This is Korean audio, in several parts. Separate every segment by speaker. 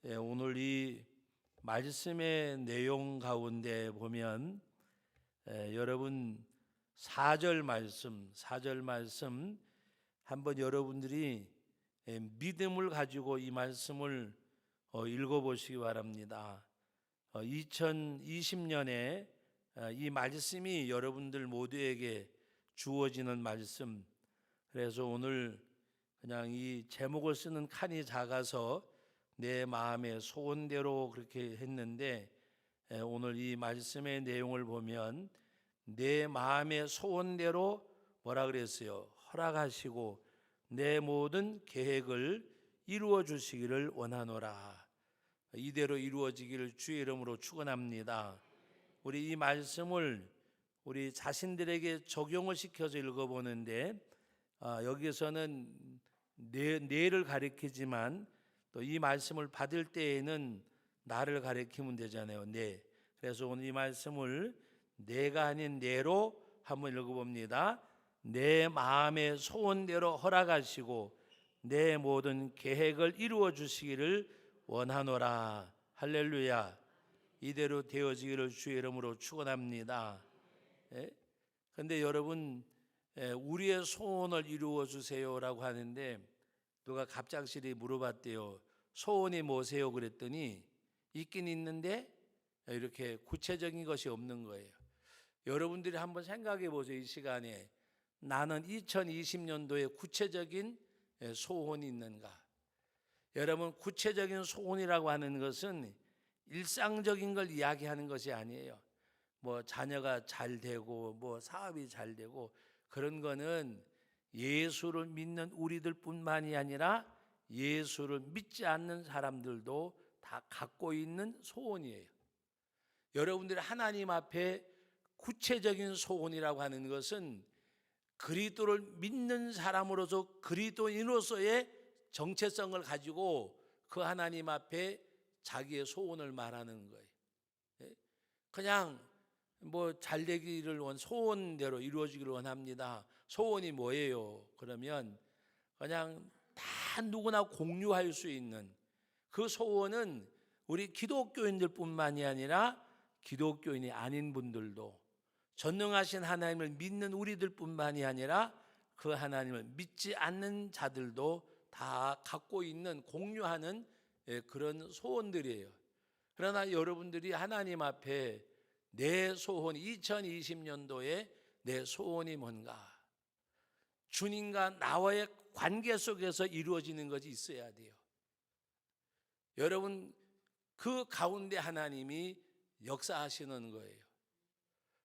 Speaker 1: 오늘 이 말씀의 내용 가운데 보면 여러분 4절 말씀 한번 여러분들이 믿음을 가지고 이 말씀을 읽어보시기 바랍니다. 2020년에 이 말씀이 여러분들 모두에게 주어지는 말씀. 그래서 오늘 그냥 이 제목을 쓰는 칸이 작아서 내 마음의 소원대로 그렇게 했는데, 오늘 이 말씀의 내용을 보면 내 마음의 소원대로 뭐라 그랬어요? 허락하시고 내 모든 계획을 이루어 주시기를 원하노라. 이대로 이루어지기를 주의 이름으로 축원합니다. 우리 이 말씀을 우리 자신들에게 적용을 시켜서 읽어보는데, 여기서는 내를 가리키지만 또 이 말씀을 받을 때에는 나를 가리키면 되잖아요. 내. 그래서 오늘 이 말씀을 내가 아닌 내로 한번 읽어봅니다. 내 마음의 소원대로 허락하시고 내 모든 계획을 이루어 주시기를 원하노라. 할렐루야. 이대로 되어지기를 주의 이름으로 축원합니다. 그런데 여러분, 우리의 소원을 이루어 주세요라고 하는데 누가 갑작스레 물어봤대요. 소원이 뭐세요? 그랬더니 있긴 있는데 이렇게 구체적인 것이 없는 거예요. 여러분들이 한번 생각해 보세요. 이 시간에 나는 2020년도에 구체적인 소원이 있는가? 여러분, 구체적인 소원이라고 하는 것은 일상적인 걸 이야기하는 것이 아니에요. 뭐 자녀가 잘 되고 뭐 사업이 잘 되고 그런 거는 예수를 믿는 우리들뿐만이 아니라 예수를 믿지 않는 사람들도 다 갖고 있는 소원이에요. 여러분들이 하나님 앞에 구체적인 소원이라고 하는 것은 그리스도를 믿는 사람으로서 그리스도인으로서의 정체성을 가지고 그 하나님 앞에 자기의 소원을 말하는 거예요. 그냥 뭐 잘되기를 소원대로 이루어지기를 원합니다. 소원이 뭐예요? 그러면 그냥 다 누구나 공유할 수 있는 그 소원은 우리 기독교인들뿐만이 아니라 기독교인이 아닌 분들도, 전능하신 하나님을 믿는 우리들뿐만이 아니라 그 하나님을 믿지 않는 자들도 다 갖고 있는 공유하는 그런 소원들이에요. 그러나 여러분들이 하나님 앞에 내 소원, 2020년도에 내 소원이 뭔가? 주님과 나와의 관계 속에서 이루어지는 것이 있어야 돼요. 여러분, 그 가운데 하나님이 역사하시는 거예요.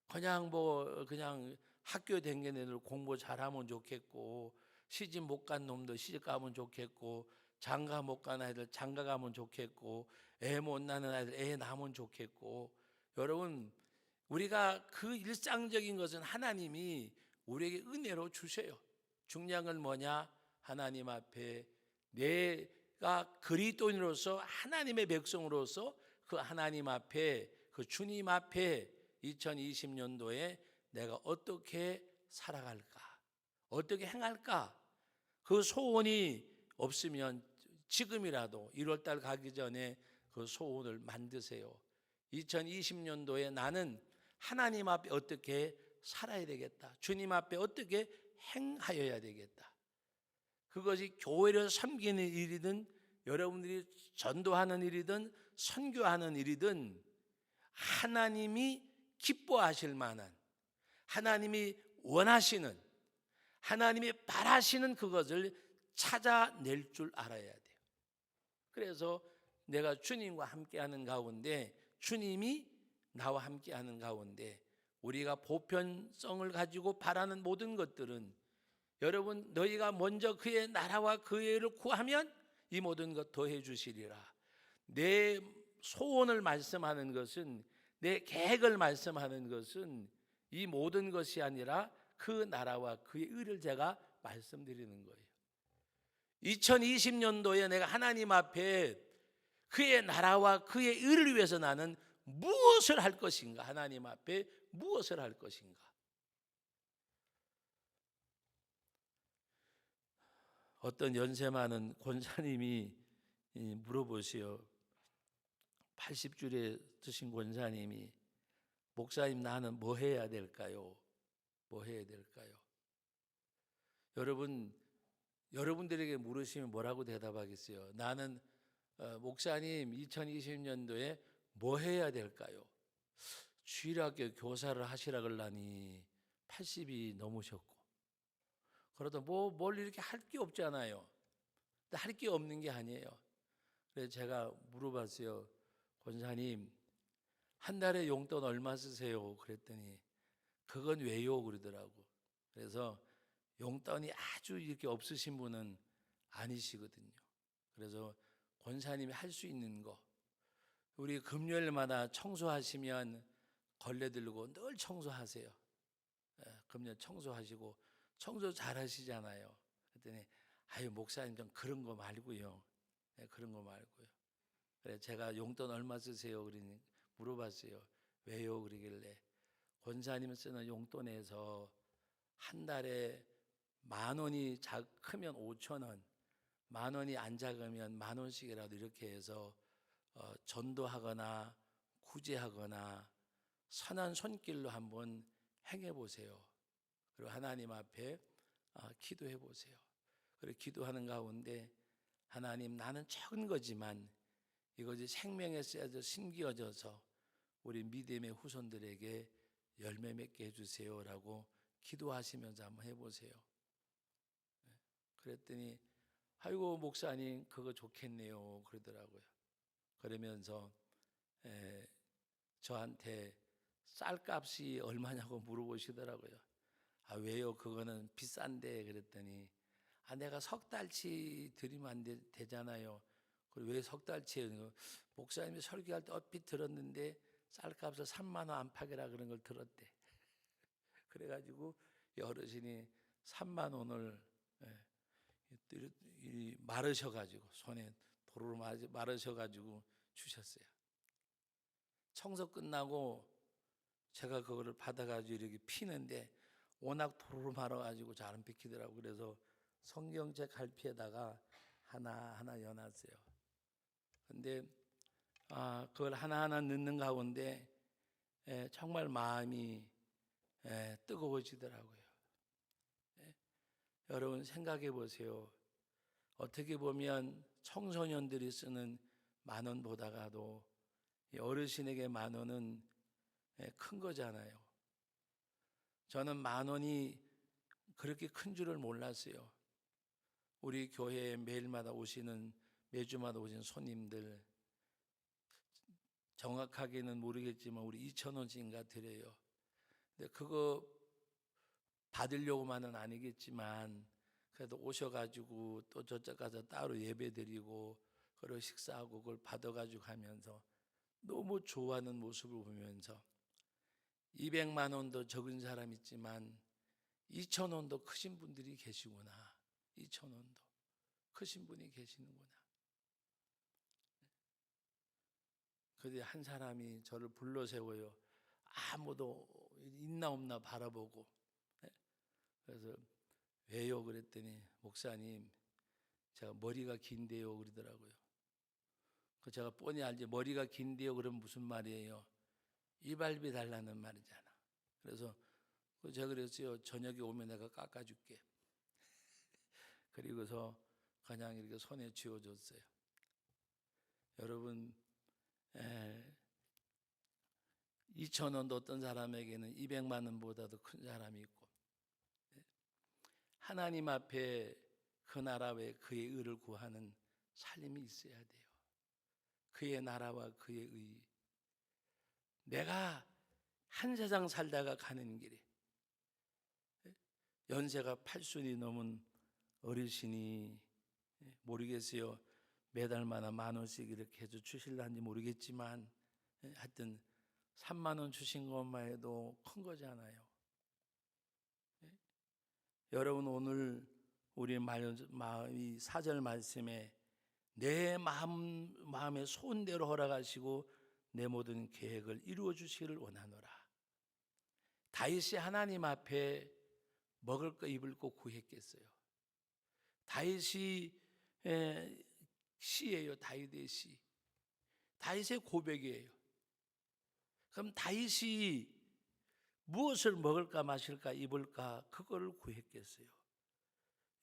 Speaker 1: 그냥 학교 다니는 애들 공부 잘하면 좋겠고, 시집 못 간 놈도 시집 가면 좋겠고, 장가 못 간 아이들 장가 가면 좋겠고, 애 못 낳는 아이들 애 낳으면 좋겠고. 여러분, 우리가 그 일상적인 것은 하나님이 우리에게 은혜로 주셔요. 중요한 건 뭐냐? 하나님 앞에 내가 그리스도인으로서 하나님의 백성으로서 그 하나님 앞에, 그 주님 앞에 2020년도에 내가 어떻게 살아갈까? 어떻게 행할까? 그 소원이 없으면 지금이라도 1월달 가기 전에 그 소원을 만드세요. 2020년도에 나는 하나님 앞에 어떻게 살아야 되겠다. 주님 앞에 어떻게 행하여야 되겠다. 그것이 교회를 섬기는 일이든 여러분들이 전도하는 일이든 선교하는 일이든 하나님이 기뻐하실 만한, 하나님이 원하시는, 하나님이 바라시는 그것을 찾아낼 줄 알아야 돼요. 그래서 내가 주님과 함께하는 가운데, 주님이 나와 함께하는 가운데 우리가 보편성을 가지고 바라는 모든 것들은, 여러분, 너희가 먼저 그의 나라와 그의 의를 구하면 이 모든 것 더해 주시리라. 내 소원을 말씀하는 것은, 내 계획을 말씀하는 것은 이 모든 것이 아니라 그 나라와 그의 의를 제가 말씀드리는 거예요. 2020년도에 내가 하나님 앞에 그의 나라와 그의 의를 위해서 나는 무엇을 할 것인가? 하나님 앞에 무엇을 할 것인가? 어떤 연세 많은 권사님이 물어보시오. 80줄에 드신 권사님이 목사님 나는 뭐 해야 될까요? 뭐 해야 될까요? 여러분들에게 물으시면 뭐라고 대답하겠어요? 나는 목사님 2020년도에 뭐 해야 될까요? 주일학교 교사를 하시라 그러니 80이 넘으셨고 그러다 뭘 이렇게 할 게 없잖아요. 할 게 없는 게 아니에요. 그래서 제가 물어봤어요. 권사님 한 달에 용돈 얼마 쓰세요? 그랬더니 그건 왜요? 그러더라고. 그래서 용돈이 아주 이렇게 없으신 분은 아니시거든요. 그래서 권사님이 할 수 있는 거, 우리 금요일마다 청소하시면 걸레 들고 늘 청소하세요. 금요일 청소하시고 청소 잘 하시잖아요. 그랬더니 아유 목사님 좀 그런 거 말고요. 그런 거 말고요. 그래 제가 용돈 얼마 쓰세요? 그러니 물어봤어요. 왜요? 그러길래 권사님 쓰는 용돈에서 한 달에 10,000원이 크면 5,000원, 10,000원이 안 작으면 10,000원씩이라도 이렇게 해서 전도하거나 구제하거나 선한 손길로 한번 행해 보세요. 그리고 하나님 앞에 기도해 보세요. 그리고 기도하는 가운데 하나님 나는 적은 거지만 이것이 생명에 쓰여져 심기어져서 우리 믿음의 후손들에게 열매 맺게 해주세요라고 기도하시면서 한번 해보세요. 그랬더니 아이고 목사님 그거 좋겠네요 그러더라고요. 그러면서 저한테 쌀값이 얼마냐고 물어보시더라고요. 아 왜요? 그거는 비싼데 그랬더니 내가 석 달치 드리면 안 되잖아요. 그리고 왜 석 달치예요? 목사님이 설교할 때 얼핏 들었는데 쌀값을 3만 원 안팎이라 그런 걸 들었대. 그래가지고 어르신이 3만 원을 마르셔가지고 손에 도로로 마르셔가지고 주셨어요. 청소 끝나고 제가 그거를 받아가지고 이렇게 피는데 워낙 도로로 말아가지고 잘 안 비키더라고. 그래서 성경책 갈피에다가 하나하나 여놨어요. 근데 그걸 하나하나 넣는 가운데 정말 마음이 뜨거워지더라고요. 여러분 생각해 보세요. 어떻게 보면 청소년들이 쓰는 10,000원보다가도 어르신에게 10,000원은 큰 거잖아요. 저는 10,000원이 그렇게 큰 줄을 몰랐어요. 우리 교회에 매주마다 오시는 손님들 정확하게는 모르겠지만 우리 2,000원씩인가 드려요. 근데 그거 받으려고만은 아니겠지만 그래도 오셔가지고 또 저쪽 가서 따로 예배드리고 그리고 식사하고 그걸 받아가지고 가면서 너무 좋아하는 모습을 보면서 200만 원도 적은 사람 있지만 2,000원도 크신 분들이 계시구나. 2,000원도 크신 분이 계시는구나. 그런데 한 사람이 저를 불러 세워요. 아무도 있나 없나 바라보고. 그래서 왜요? 그랬더니 목사님 제가 머리가 긴데요 그러더라고요. 그 제가 뻔히 알지 머리가 긴데요 그러면 무슨 말이에요? 이발비 달라는 말이잖아. 그래서 제가 그랬어요. 저녁에 오면 내가 깎아줄게. 그리고서 그냥 이렇게 손에 쥐어줬어요. 여러분 2,000원도 어떤 사람에게는 200만 원보다도 큰 사람이 있고 하나님 앞에 그 나라 외 그의 의를 구하는 삶이 있어야 돼요. 그의 나라와 그의 의. 내가 한 세상 살다가 가는 길에 연세가 80이 넘은 어르신이 모르겠어요. 매달마다 10,000원씩 이렇게 해서 주실란지 모르겠지만 하여튼 3만 원 주신 것만 해도 큰 거잖아요. 여러분 오늘 우리 이 4절 말씀에 내 마음의 소원대로 허락하시고 내 모든 계획을 이루어 주시기를 원하노라. 다윗이 하나님 앞에 먹을 거 입을 거 구했겠어요. 다윗이 시예요. 다윗의 시. 다윗의 고백이에요. 그럼 다윗이 무엇을 먹을까 마실까 입을까 그걸 구했겠어요?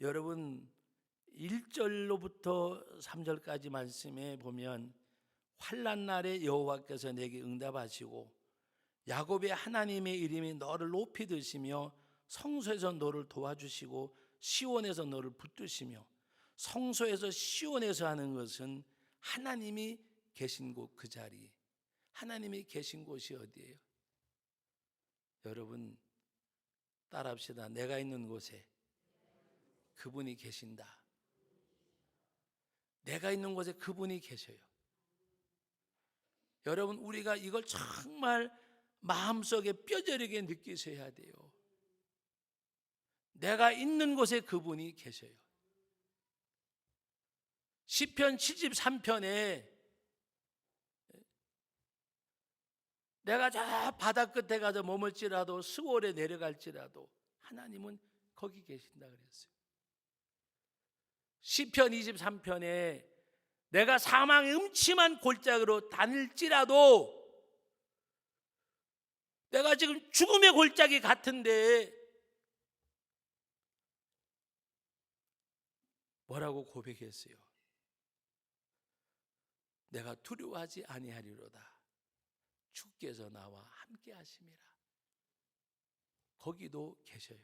Speaker 1: 여러분 1절로부터 3절까지 말씀에 보면 환난 날에 여호와께서 내게 응답하시고 야곱의 하나님의 이름이 너를 높이 드시며 성소에서 너를 도와주시고 시온에서 너를 붙드시며, 성소에서 시온에서 하는 것은 하나님이 계신 곳, 그 자리, 하나님이 계신 곳이 어디예요? 여러분 따라합시다. 내가 있는 곳에 그분이 계신다. 내가 있는 곳에 그분이 계셔요. 여러분 우리가 이걸 정말 마음속에 뼈저리게 느끼셔야 돼요. 내가 있는 곳에 그분이 계셔요. 시편 73편에 내가 저 바다 끝에 가서 머물지라도 스월에 내려갈지라도 하나님은 거기 계신다 그랬어요. 시편 23편에 내가 사망의 음침한 골짜기로 다닐지라도, 내가 지금 죽음의 골짜기 같은데 뭐라고 고백했어요? 내가 두려워하지 아니하리로다. 주께서 나와 함께 하심이라. 거기도 계셔요.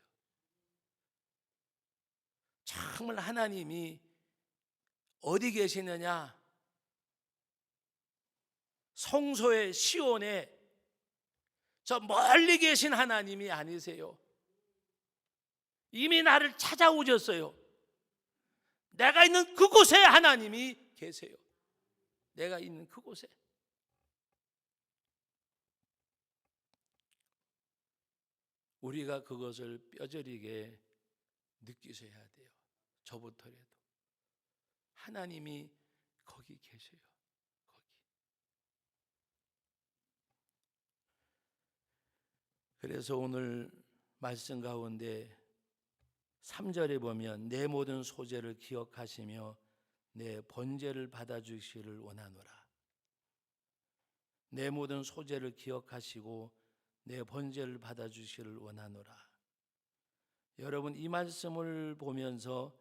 Speaker 1: 정말 하나님이 어디 계시느냐? 성소의 시온에 저 멀리 계신 하나님이 아니세요. 이미 나를 찾아오셨어요. 내가 있는 그곳에 하나님이 계세요. 내가 있는 그곳에. 우리가 그것을 뼈저리게 느끼셔야 돼요. 저부터라도 하나님이 거기 계셔요. 거기. 그래서 오늘 말씀 가운데 3절에 보면 내 모든 소재를 기억하시며 내 번제를 받아주시기를 원하노라. 내 모든 소재를 기억하시고 내 번제를 받아주시기를 원하노라. 여러분 이 말씀을 보면서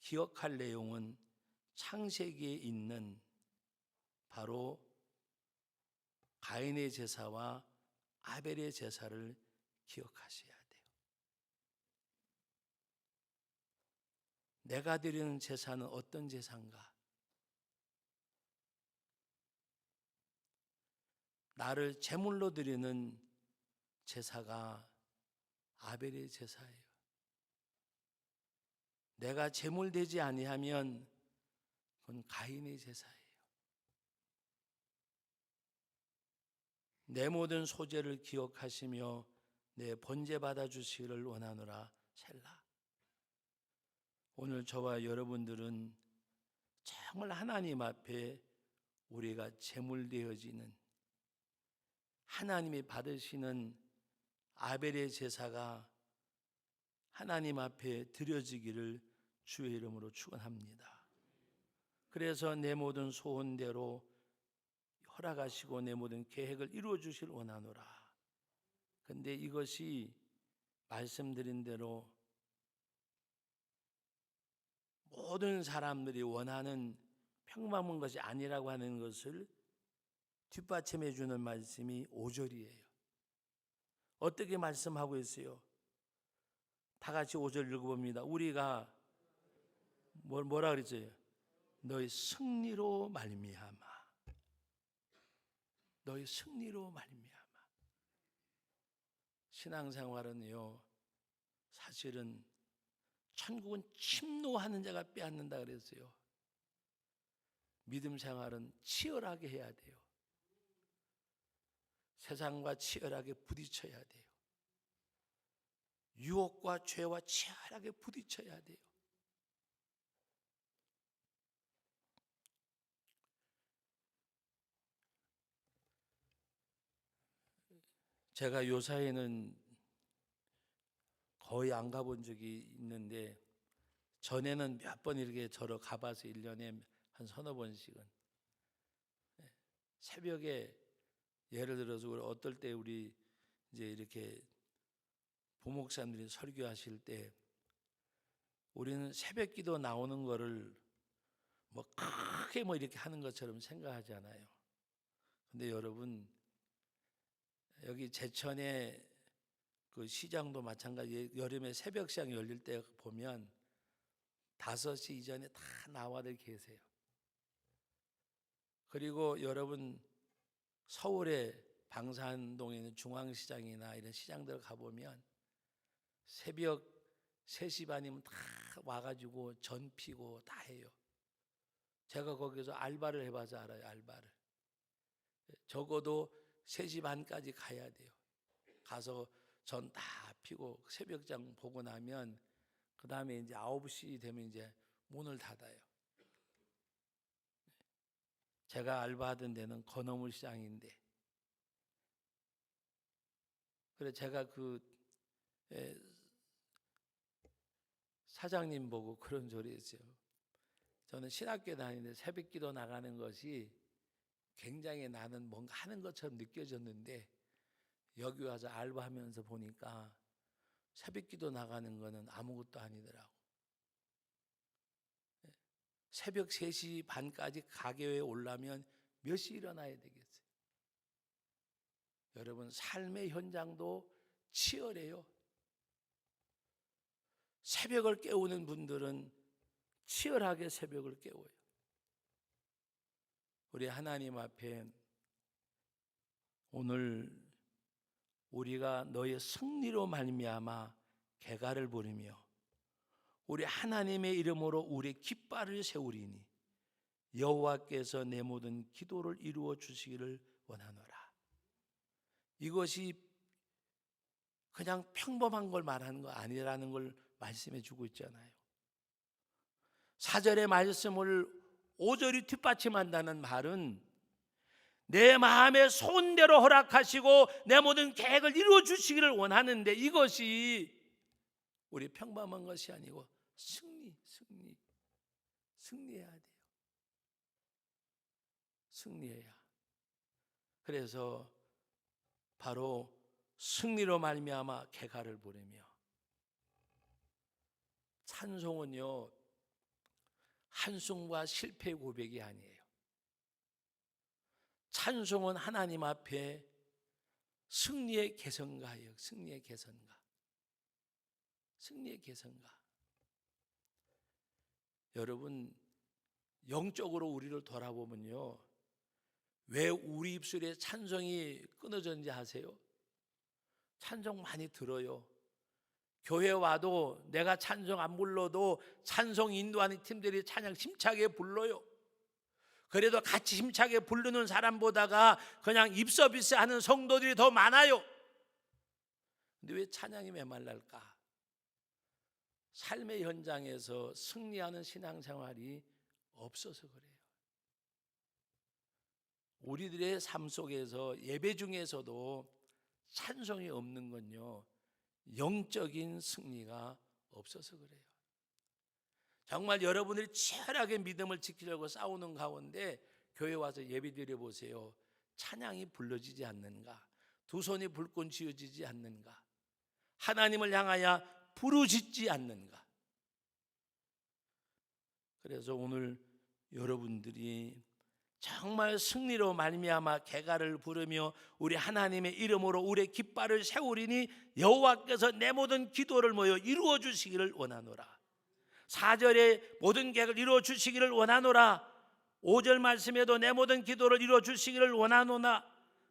Speaker 1: 기억할 내용은 창세기에 있는 바로 가인의 제사와 아벨의 제사를 기억하셔야 돼요. 내가 드리는 제사는 어떤 제사인가? 나를 제물로 드리는 제사가 아벨의 제사예요. 내가 제물되지 아니하면 그건 가인의 제사예요. 내 모든 소재를 기억하시며 내 번제 받아주시기를 원하노라. 셀라. 오늘 저와 여러분들은 정말 하나님 앞에 우리가 제물되어지는, 하나님이 받으시는 아벨의 제사가 하나님 앞에 드려지기를 주의 이름으로 축원합니다. 그래서 내 모든 소원대로 허락하시고 내 모든 계획을 이루어 주실 원하노라. 근데 이것이 말씀드린 대로 모든 사람들이 원하는 평범한 것이 아니라고 하는 것을 뒷받침해 주는 말씀이 5절이에요. 어떻게 말씀하고 있어요? 다 같이 5절 읽어봅니다. 우리가 뭐라 그랬어요? 너희 승리로 말미암아. 너희 승리로 말미암아. 신앙생활은요, 사실은 천국은 침노하는 자가 빼앗는다 그랬어요. 믿음 생활은 치열하게 해야 돼요. 세상과 치열하게 부딪혀야 돼요. 유혹과 죄와 치열하게 부딪혀야 돼요. 제가 요사이는 거의 안 가본 적이 있는데 전에는 몇 번 이렇게 저러 가봐서 1년에 한 서너 번씩은. 새벽에 예를 들어서 어떨 때 우리 이제 이렇게 부목사님들이 설교하실 때 우리는 새벽기도 나오는 거를 뭐 크게 뭐 이렇게 하는 것처럼 생각하잖아요. 근데 여러분, 여기 제천에 그 시장도 마찬가지, 여름에 새벽 시장 열릴 때 보면 5시 이전에 다 나와들 계세요. 그리고 여러분, 서울의 방산동에 있는 중앙시장이나 이런 시장들 가보면 새벽 3시 반이면 다 와가지고 전 피고 다 해요. 제가 거기서 알바를 해봐서 알아요. 알바를 적어도 3시 반까지 가야 돼요. 가서 전 다 피고 새벽장 보고 나면 그 다음에 이제 9시 되면 이제 문을 닫아요. 제가 알바하던 데는 건어물 시장인데, 그래 제가 그 사장님 보고 그런 소리 했어요. 저는 신학교 다니는데 새벽기도 나가는 것이 굉장히 나는 뭔가 하는 것처럼 느껴졌는데 여기 와서 알바하면서 보니까 새벽기도 나가는 거는 아무것도 아니더라고. 새벽 3시 반까지 가게에 오려면 몇 시 일어나야 되겠어요? 여러분, 삶의 현장도 치열해요. 새벽을 깨우는 분들은 치열하게 새벽을 깨워요. 우리 하나님 앞에 오늘 우리가 너의 승리로 말미암아 개가를 부르며 우리 하나님의 이름으로 우리의 깃발을 세우리니 여호와께서 내 모든 기도를 이루어 주시기를 원하노라. 이것이 그냥 평범한 걸 말하는 거 아니라는 걸 말씀해 주고 있잖아요. 4절의 말씀을 5절이 뒷받침한다는 말은 내 마음의 손대로 허락하시고 내 모든 계획을 이루어 주시기를 원하는데 이것이 우리 평범한 것이 아니고 승리해야 돼요. 승리해야. 그래서 바로 승리로 말미암아 개가를 부르며, 찬송은요 한숨과 실패 고백이 아니에요. 찬송은 하나님 앞에 승리의 개선가예요. 승리의 개선가. 승리의 개선가. 여러분, 영적으로 우리를 돌아보면요, 왜 우리 입술에 찬송이 끊어졌는지 아세요? 찬송 많이 들어요. 교회 와도 내가 찬송 안 불러도 찬송 인도하는 팀들이 찬양 힘차게 불러요. 그래도 같이 힘차게 부르는 사람보다가 그냥 입 서비스 하는 성도들이 더 많아요. 근데 왜 찬양이 메말랄까? 삶의 현장에서 승리하는 신앙생활이 없어서 그래요. 우리들의 삶 속에서 예배 중에서도 찬송이 없는 건요, 영적인 승리가 없어서 그래요. 정말 여러분들이 치열하게 믿음을 지키려고 싸우는 가운데 교회 와서 예배 드려 보세요. 찬양이 불러지지 않는가? 두 손이 불꽃 쥐어지지 않는가? 하나님을 향하여 부르짖지 않는가? 그래서 오늘 여러분들이 정말 승리로 말미암아 개가를 부르며 우리 하나님의 이름으로 우리의 깃발을 세우리니 여호와께서 내 모든 기도를 모여 이루어 주시기를 원하노라. 4절에 모든 계획을 이루어 주시기를 원하노라. 5절 말씀에도 내 모든 기도를 이루어 주시기를 원하노라.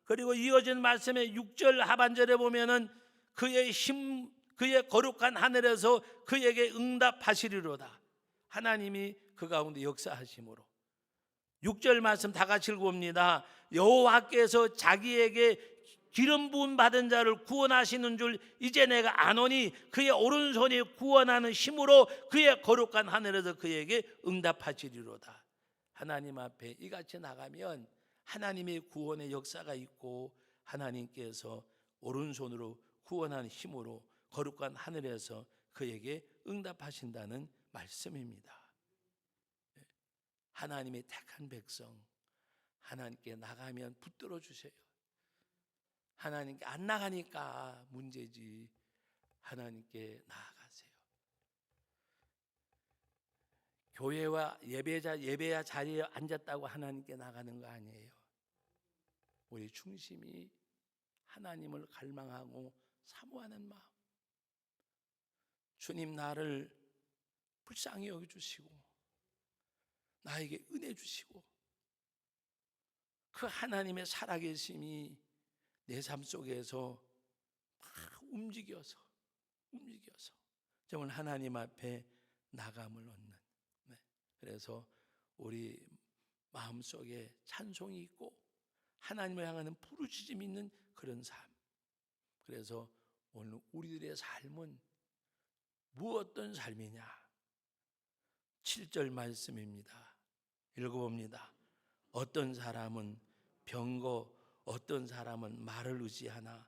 Speaker 1: 그리고 이어진 말씀에 6절 하반절에 보면은 그의 힘, 그의 거룩한 하늘에서 그에게 응답하시리로다. 하나님이 그 가운데 역사하심으로. 6절 말씀 다 같이 읽어봅니다. 여호와께서 자기에게 기름 부음 받은 자를 구원하시는 줄 이제 내가 아노니 그의 오른손이 구원하는 힘으로 그의 거룩한 하늘에서 그에게 응답하시리로다. 하나님 앞에 이같이 나가면 하나님의 구원의 역사가 있고 하나님께서 오른손으로 구원하는 힘으로 거룩한 하늘에서 그에게 응답하신다는 말씀입니다. 하나님의 택한 백성, 하나님께 나가면 붙들어 주세요. 하나님께 안 나가니까 문제지. 하나님께 나아가세요. 교회와 예배야 자리에 앉았다고 하나님께 나가는 거 아니에요. 우리 중심이 하나님을 갈망하고 사모하는 마음. 주님, 나를 불쌍히 여겨주시고 나에게 은혜 주시고 그 하나님의 살아계심이 내 삶 속에서 막 움직여서 정말 하나님 앞에 나감을 얻는, 그래서 우리 마음속에 찬송이 있고 하나님을 향하는 부르짖음이 있는 그런 삶. 그래서 오늘 우리들의 삶은 무엇던 삶이냐? 7절 말씀입니다. 읽어봅니다. 어떤 사람은 병거, 어떤 사람은 말을 의지하나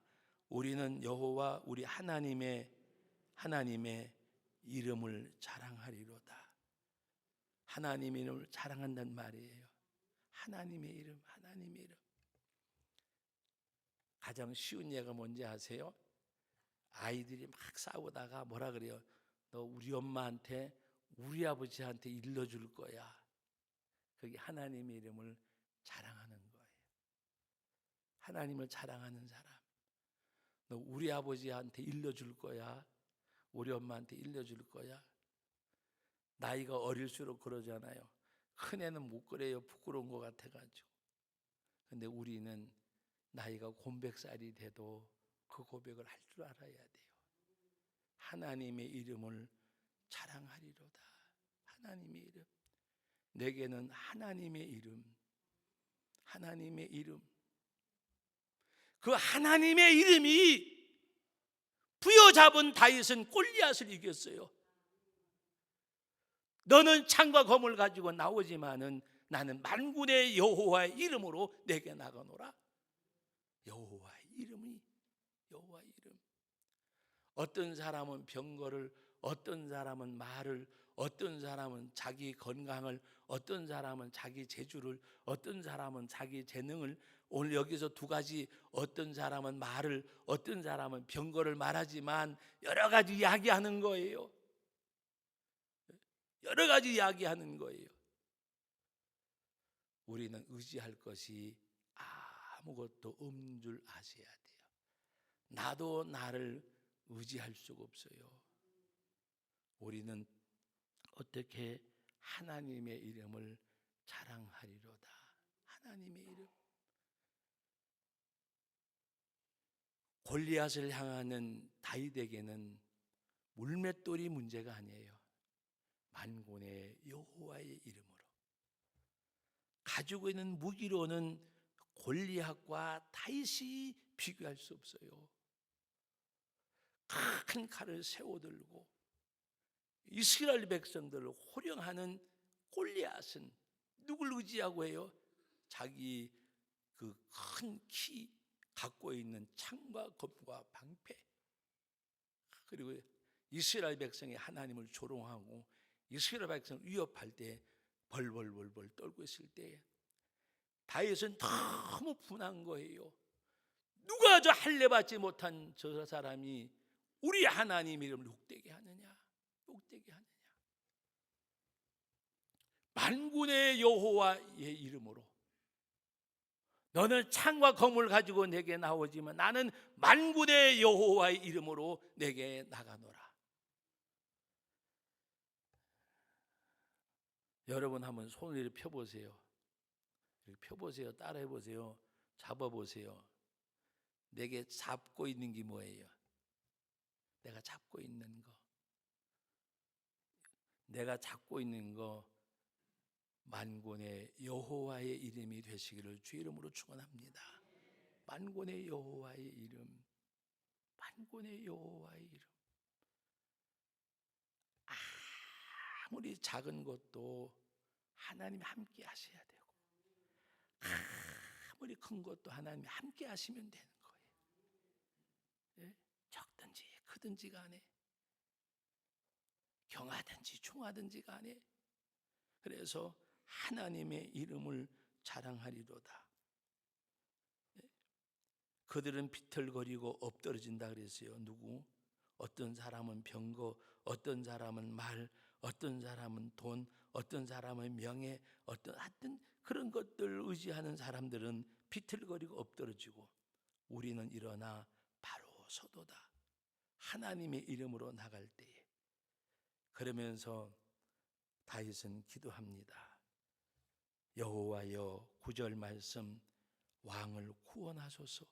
Speaker 1: 우리는 여호와 우리 하나님의 이름을 자랑하리로다. 하나님의 이름을 자랑한다는 말이에요. 하나님의 이름. 가장 쉬운 예가 뭔지 아세요? 아이들이 막 싸우다가 뭐라 그래요? 너 우리 엄마한테 우리 아버지한테 일러줄 거야. 그게 하나님의 이름을 자랑하는 거예요. 하나님을 자랑하는 사람. 너 우리 아버지한테 일러줄 거야. 우리 엄마한테 일러줄 거야. 나이가 어릴수록 그러잖아요. 큰애는 못 그래요. 부끄러운 것 같아가지고. 근데 우리는 나이가 곤백살이 돼도 그 고백을 할 줄 알아야 돼요. 하나님의 이름을 자랑하리로다. 하나님의 이름. 내게는 하나님의 이름. 그 하나님의 이름이 부여잡은 다윗은 골리앗을 이겼어요. 너는 창과 검을 가지고 나오지만은 나는 만군의 여호와의 이름으로 내게 나가노라. 여호와의 이름. 어떤 사람은 병거를, 어떤 사람은 말을, 어떤 사람은 자기 건강을, 어떤 사람은 자기 재주를, 어떤 사람은 자기 재능을. 오늘 여기서 두 가지, 어떤 사람은 말을, 어떤 사람은 병거를 말하지만 여러 가지 이야기하는 거예요. 여러 가지 이야기하는 거예요. 우리는 의지할 것이 아무것도 없는 줄 아셔야 돼요. 나도 나를 의지할 수가 없어요. 우리는 어떻게 하나님의 이름을 자랑하리로다. 하나님의 이름. 골리앗을 향하는 다윗에게는 물맷돌이 문제가 아니에요. 만군의 여호와의 이름으로. 가지고 있는 무기로는 골리앗과 다윗이 비교할 수 없어요. 큰 칼을 세워들고 이스라엘 백성들을 호령하는 골리앗은 누굴 의지하고 해요? 자기 그 큰 키 갖고 있는 창과 검과 방패. 그리고 이스라엘 백성이 하나님을 조롱하고 이스라엘 백성을 위협할 때 벌벌 떨고 있을 때 다윗은 너무 분한 거예요. 누가 저 할례 받지 못한 저 사람이 우리 하나님 이름을 욕되게 하느냐. 만군의 여호와의 이름으로 너는 창과 검을 가지고 내게 나오지만 나는 만군의 여호와의 이름으로 내게 나가노라. 여러분 한번 손을 이렇게 펴보세요. 따라해보세요. 잡아보세요. 내게 잡고 있는 게 뭐예요? 내가 잡고 있는 거 만군의 여호와의 이름이 되시기를 주 이름으로 축원합니다. 만군의 여호와의 이름. 아무리 작은 것도 하나님이 함께 하셔야 되고 아무리 큰 것도 하나님이 함께 하시면 되는 거예요. 적든지 크든지 간에 경하든지 중하든지 간에. 그래서 하나님의 이름을 자랑하리로다. 그들은 비틀거리고 엎드러진다 그랬어요. 누구? 어떤 사람은 병거, 어떤 사람은 말, 어떤 사람은 돈, 어떤 사람은 명예, 하여튼 그런 것들 의지하는 사람들은 비틀거리고 엎드러지고, 우리는 일어나 바로 서도다. 하나님의 이름으로 나갈 때에. 그러면서 다윗은 기도합니다. 여호와여, 9절 말씀, 왕을 구원하소서.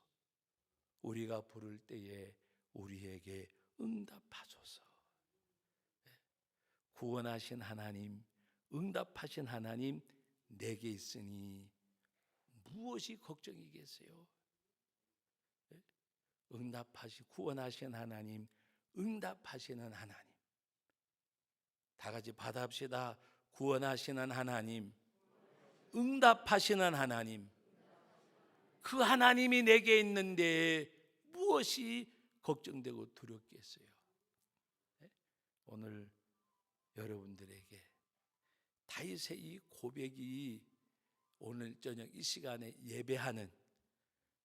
Speaker 1: 우리가 부를 때에 우리에게 응답하소서. 구원하신 하나님, 응답하신 하나님 내게 있으니 무엇이 걱정이겠어요? 구원하신 하나님, 응답하시는 하나님. 다 같이 받아합시다. 구원하시는 하나님, 응답하시는 하나님. 그 하나님이 내게 있는데 무엇이 걱정되고 두렵겠어요? 오늘 여러분들에게 다윗의 이 고백이 오늘 저녁 이 시간에 예배하는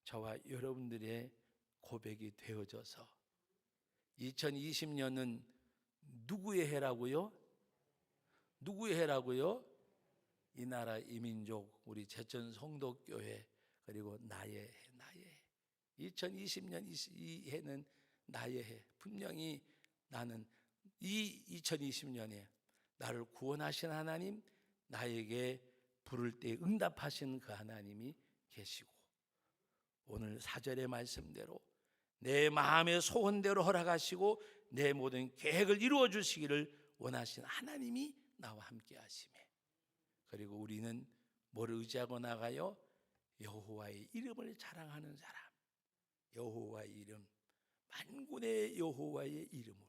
Speaker 1: 저와 여러분들의 고백이 되어져서 2020년은 누구의 해라고요? 누구의 해라고요? 이 나라 이민족 우리 제천 성도교회, 그리고 나의 해, 나의 해. 2020년 이 해는 나의 해. 분명히 나는 이 2020년에 나를 구원하신 하나님, 나에게 부를 때 응답하신 그 하나님이 계시고, 오늘 4절의 말씀대로 내 마음의 소원대로 허락하시고 내 모든 계획을 이루어 주시기를 원하신 하나님이 나와 함께 하시매, 그리고 우리는 뭘 의지하고 나가요? 여호와의 이름을 자랑하는 사람. 여호와의 이름, 만군의 여호와의 이름으로,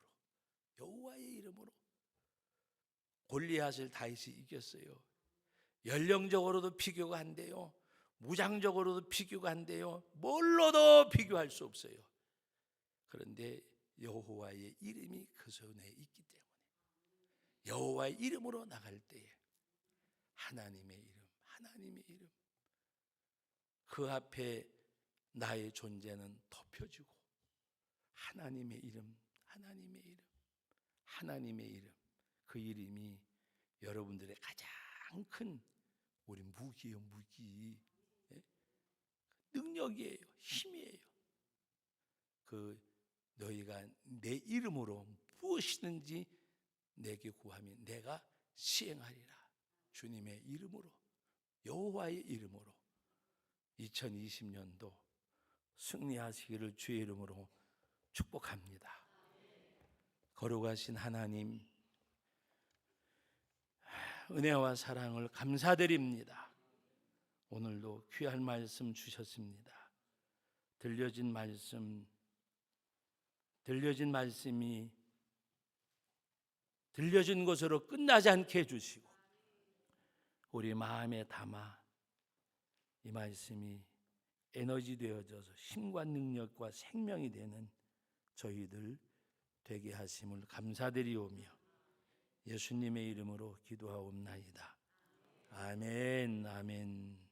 Speaker 1: 여호와의 이름으로 골리앗을 다윗이 이겼어요. 연령적으로도 비교가 안 돼요. 무장적으로도 비교가 안 돼요. 뭘로도 비교할 수 없어요. 그런데 여호와의 이름이 그 손에 있기 때문에 여호와의 이름으로 나갈 때에 하나님의 이름, 하나님의 이름, 그 앞에 나의 존재는 덮여지고 하나님의 이름, 하나님의 이름, 하나님의 이름, 그 이름이 여러분들의 가장 큰 우리 무기예요. 무기, 능력이에요. 힘이에요. 그 너희가 내 이름으로 무엇이든지 내게 구하면 내가 시행하리라. 주님의 이름으로, 여호와의 이름으로 2020년도 승리하시기를 주의 이름으로 축복합니다. 거룩하신 하나님, 은혜와 사랑을 감사드립니다. 오늘도 귀한 말씀 주셨습니다. 들려진 말씀이 들려진 것으로 끝나지 않게 해주시고 우리 마음에 담아 이 말씀이 에너지 되어져서 힘과 능력과 생명이 되는 저희들 되게 하심을 감사드리오며 예수님의 이름으로 기도하옵나이다. 아멘, 아멘.